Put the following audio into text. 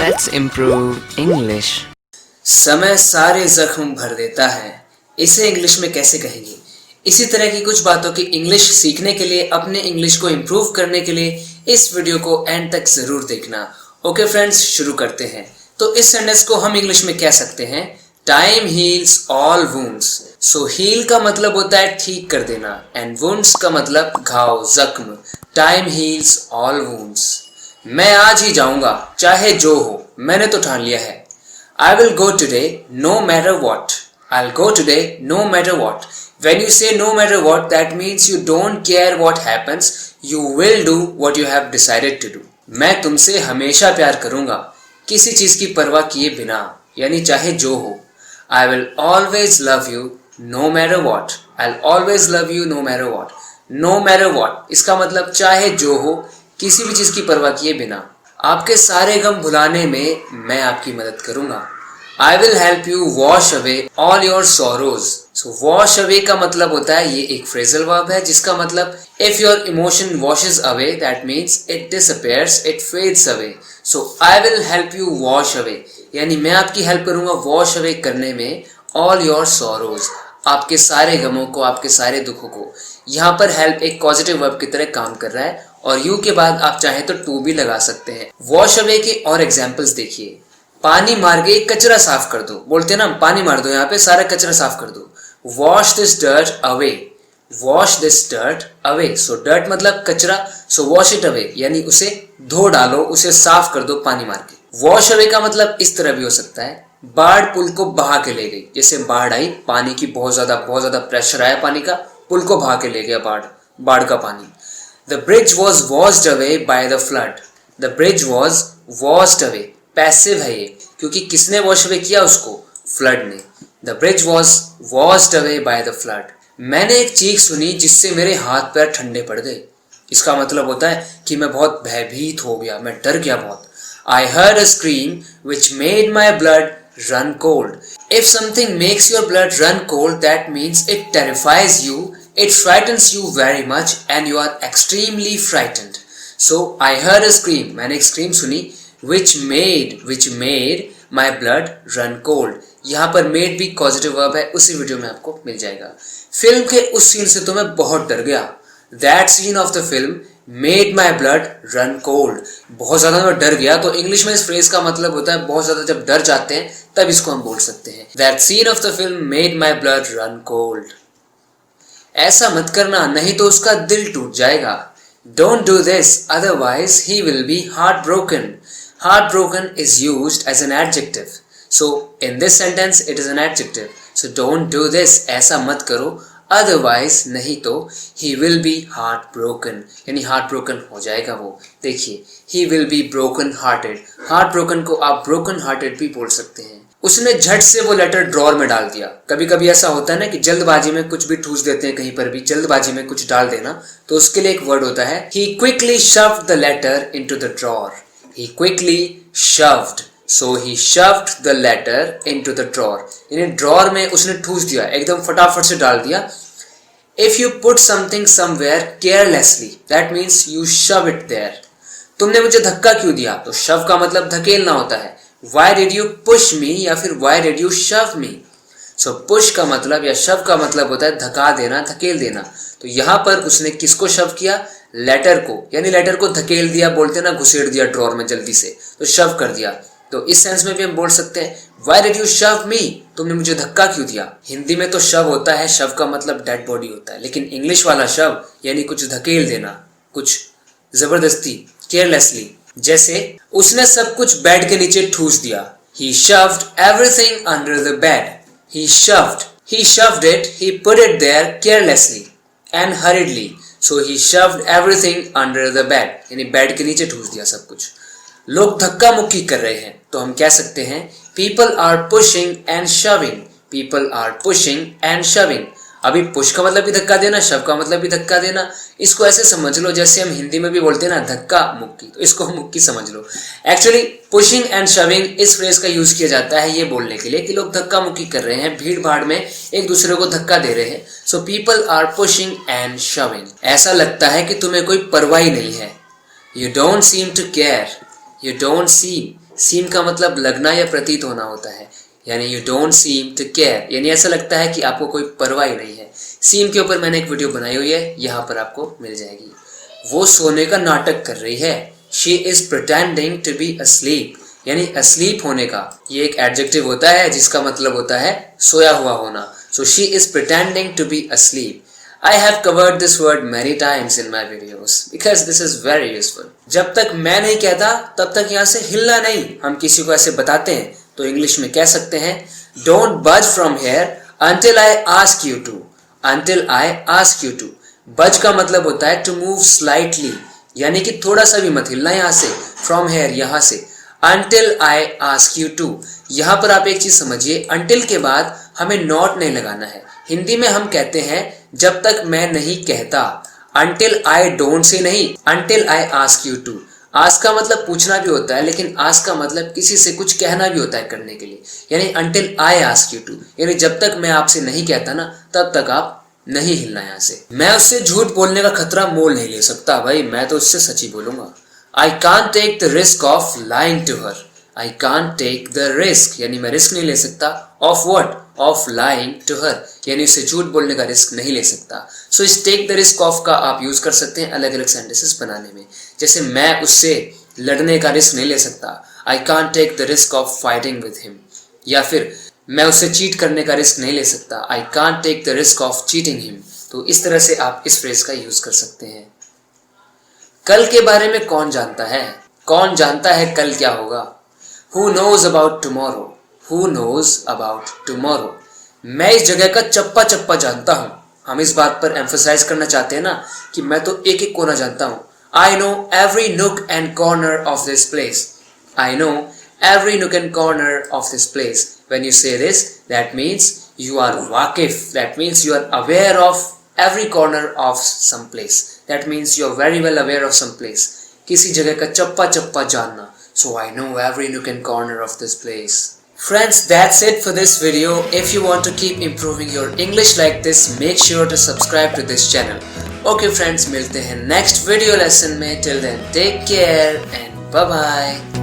Let's improve English. समय सारे जख्म भर देता है, इसे इंग्लिश में कैसे कहेंगे? इसी तरह की कुछ बातों की इंग्लिश सीखने के लिए, अपने इंग्लिश को इम्प्रूव करने के लिए इस वीडियो को एंड तक जरूर देखना। ओके फ्रेंड्स, शुरू करते हैं। तो इस सेंटेंस को हम इंग्लिश में कह सकते हैं, टाइम हील्स ऑल वुंड्स। सो हील का मतलब होता है ठीक कर देना, एंड वुंड्स का मतलब घाव, जख्म। Time heals all wounds. मैं आज ही जाऊंगा, चाहे जो हो, मैंने तो ठान लिया है। I will go today no matter what. I'll go today no matter what. When you say no matter what, that means you don't care what happens. You will do what you have decided to do. मैं तुमसे हमेशा प्यार करूंगा, किसी चीज की परवाह किए बिना, यानी चाहे जो हो। I will always love you no matter what. I'll always love you no matter what. No matter what. इसका मतलब चाहे जो हो, किसी भी चीज की परवाह किए बिना। आपके सारे गम भुलाने में मैं आपकी मदद करूंगा। I will help you wash away all your sorrows. So wash away का मतलब होता है, ये एक phrasal verb है जिसका मतलब if your emotion washes away, that means it disappears, it fades away. So I will help you wash away, यानी मैं आपकी हेल्प करूंगा wash away करने में all your sorrows, आपके सारे गमों को, आपके सारे दुखों को। यहाँ पर हेल्प एक पॉजिटिव वर्ब की तरह काम कर रहा है और यू के बाद आप चाहें तो टू भी लगा सकते हैं। वॉश अवे के और एग्जांपल्स देखिए। पानी मार के कचरा साफ कर दो, बोलते हैं ना, पानी मार दो, यहाँ पे सारा कचरा साफ कर दो। Wash this dirt away, wash this dirt away. So dirt मतलब कचरा, सो वॉश इट अवे, यानी उसे धो डालो, उसे साफ कर दो पानी मार के। वॉश अवे का मतलब इस तरह भी हो सकता है, बाढ़ पुल को बहा के ले गई। जैसे बाढ़ आई, पानी की बहुत ज्यादा प्रेशर आया पानी का, पुल को बहा के ले गया बाढ़ का पानी। The bridge was washed away by the flood. The bridge was washed away. Passive है ये, क्योंकि किसने वॉश अवे किया उसको? फ्लड ने। The bridge was washed away by the flood. मैंने एक चीख सुनी जिससे मेरे हाथ पैर ठंडे पड़ गए। इसका मतलब होता है कि मैं बहुत भयभीत हो गया, मैं डर गया बहुत। I heard a scream which made my blood run cold. If something makes your blood run cold, that means it terrifies you. It frightens you very much and you are extremely frightened. So I heard a scream, मैंने एक scream सुनी, which made my blood run cold. यहाँ पर made भी causative verb है, उसी video में आपको मिल जाएगा। फिल्म के उस सीन से तो मैं बहुत डर गया। That scene of the film made my blood run cold. बहुत ज्यादा मैं डर गया, तो इंग्लिश में इस फ्रेज का मतलब होता है बहुत ज्यादा जब डर जाते हैं तब इसको हम बोल सकते हैं। That scene of the film made my blood run cold. ऐसा मत करना, नहीं तो उसका दिल टूट जाएगा। Don't do this, otherwise he will be heartbroken. Heartbroken is used as an adjective. So in this sentence it is an adjective. So don't do this, ऐसा मत करो, otherwise नहीं तो he will be heartbroken, यानी heartbroken हो जाएगा वो। देखिए, he will be broken hearted. Heartbroken को आप broken hearted भी बोल सकते हैं। उसने झट से वो लेटर ड्रॉर में डाल दिया। कभी कभी ऐसा होता है ना कि जल्दबाजी में कुछ भी ठूस देते हैं, कहीं पर भी जल्दबाजी में कुछ डाल देना, तो उसके लिए एक वर्ड होता है, he quickly shoved the letter into the drawer. He quickly shoved. So he shoved the letter into the drawer. यानी ड्रॉर में उसने ठूस दिया, एकदम फटाफट से डाल दिया। If you put something somewhere carelessly, that means you shove it there. तुमने मुझे धक्का क्यों दिया? तो shove का मतलब धकेलना होता है। Why did you push me या फिर why did you shove me? So push का मतलब या shove का मतलब होता है धक्का देना, धकेल देना। तो यहाँ पर उसने किसको shove किया? लेटर को, यानी लेटर को धकेल दिया, बोलते ना घुसेड़ दिया ड्रॉर में जल्दी से, तो shove कर दिया। तो इस सेंस में भी हम बोल सकते हैं, Why did you shove me? तुमने मुझे धक्का क्यों दिया? हिंदी में तो शव होता है, शव का मतलब डेड बॉडी होता है, लेकिन इंग्लिश वाला शव यानी कुछ धकेल देना, कुछ जबरदस्ती, केयरलेसली। जैसे उसने सब कुछ बेड के नीचे ठूस दिया। He shoved everything under the bed. He shoved it, he put it there carelessly and hurriedly. So he shoved everything under the bed. यानी बेड के नीचे ठूस दिया सब कुछ। लोग धक्का मुक्की कर रहे हैं, तो हम कह सकते हैं People are pushing and shoving. People are pushing and shoving. अभी पुश का मतलब भी धक्का देना, शव का मतलब भी धक्का देना। इसको ऐसे समझ लो जैसे हम हिंदी में भी बोलते हैं ना धक्का मुक्की, तो इसको मुक्की समझ लो। एक्चुअली पुशिंग एंड शविंग इस फ्रेज का यूज किया जाता है ये बोलने के लिए कि लोग धक्का मुक्की कर रहे हैं, भीड़ भाड़ में एक दूसरे को धक्का दे रहे हैं। So people are pushing and shoving. ऐसा लगता है कि तुम्हें कोई परवाह नहीं है। You don't seem to care. You don't seem सीम का मतलब लगना या प्रतीत होना होता है, यानी you don't seem to care, यानी ऐसा लगता है कि आपको कोई परवाह ही नहीं है। सीम के ऊपर मैंने एक वीडियो बनाई हुई है, यहाँ पर आपको मिल जाएगी। वो सोने का नाटक कर रही है। She is pretending to be asleep, यानी asleep होने का ये एक एडजेक्टिव होता है जिसका मतलब होता है सोया हुआ होना। So she is pretending to be asleep. I have covered this word many times in my videos because this is very useful. जब तक मैं नहीं कहता तब तक यहाँ से हिलना नहीं। हम किसी को ऐसे बताते हैं तो इंग्लिश में कह सकते हैं Don't budge from here until I ask you to. Until I ask you to. Budge का मतलब होता है to move slightly, यानी कि थोड़ा सा भी मत हिलना यहाँ से। From here यहाँ से। Until I ask you to. यहाँ पर आप एक चीज समझिए, until के बाद हमें not नहीं लगाना है। हिंदी में हम कहते हैं जब तक मैं नहीं कहता, until I don't से नहीं, until I ask you to. ask का मतलब पूछना भी होता है, लेकिन ask का मतलब किसी से कुछ कहना भी होता है करने के लिए, यानी until I ask you to, यानी जब तक मैं आपसे नहीं कहता ना तब तक आप नहीं हिलना यहाँ से। मैं उससे झूठ बोलने का खतरा मोल नहीं ले सकता भाई, मैं तो उससे सच ही बोलूंगा। I can't take the risk of lying to her. I can't take the risk, यानी मैं रिस्क नहीं ले सकता of what? Of lying to her, यानी उससे झूठ बोलने का रिस्क नहीं ले सकता। So इस take the risk of का आप यूज कर सकते हैं अलग अलग सेंटेंसेस बनाने में। जैसे मैं उससे लड़ने का रिस्क नहीं ले सकता, I can't take the risk of fighting with him. या फिर मैं उससे चीट करने का रिस्क नहीं ले सकता, I can't take the risk of cheating him. तो इस तरह से आप इस फ्रेज का यूज कर सकते हैं। कल के बारे में कौन जानता है? कौन जानता है कल क्या होगा? Who knows about tomorrow? Who knows about tomorrow? मैं इस जगह का चप्पा चप्पा जानता हूँ। हम इस बात पर एम्फसाइज करना चाहते हैं ना कि मैं तो एक एक कोना जानता हूँ। I know every nook and corner of this place. I know every nook and corner of this place. When you say this, that means you are waqif. That means you are aware of every corner of some place. That means you are very well aware of some place. किसी जगह का चप्पा चप्पा जानना। So I know every nook and corner of this place. Friends, that's it for this video. If you want to keep improving your English like this, make sure to subscribe to this channel. Okay friends, मिलते हैं next video lesson में. Till then, take care and bye bye.